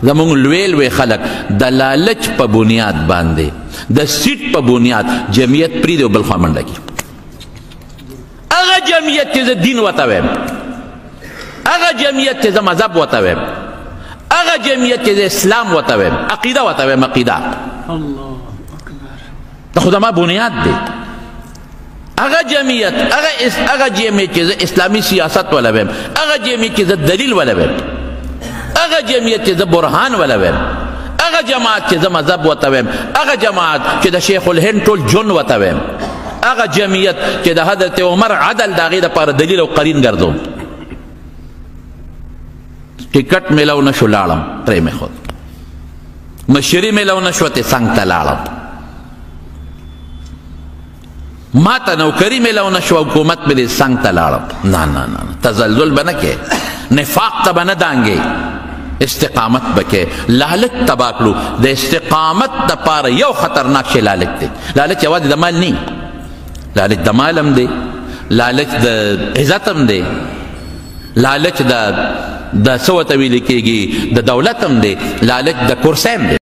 زمونږ لوی لوی خلک د لالچ په بنیاد باندې د سیټ په بنیاد جمعیت پرېږدي او بل خوا منډه کړي. هغه جمعیت چې زه دین ورته وایم، هغه جمعیت چې زه مذهب ورته وایم، هغه جمعیت چې زه اسلام ورته وایم، عقیده ورته وایم، عقیده دا خو زما بنیاد دی. هغه جمعیت هغه جمعیت چې زه اسلامي سیاست ولا وایم، هغه جمعیت چې زه دلیل ولا وایم، هغه جمعیت چې زه برهان ولا وایم، هغه جماعت چې زه مذهب ورته وایم، هغه جماعت چې د شیخ الهند ټول جون ورته وایم، هغه جمعیت چې د حضرت عمر عدل د هغې دپاره دلیل او قرین ګرځوم. ټکټ میلاو نه شو لاړم پرې مې خود، مشري میلاو نه شوه څنګ ته لاړم، ما ته نوکري میلاو نه شوه حکومت مې دې څنګ ته لاړم. نه نه نه تزلزل به نه کې، نفاق ته به نه دانګې، استقامت به کې. لالچ تباه کړو. د استقامت دپاره یو خطرناک شی لالچ دی. لالچ یوازې د مال نه، لالچ د مال هم دی، لالچ د عزت هم دی، لالچ د څه ورته ویل کېږي د دولت هم دی، لالچ د کرسۍ هم دی.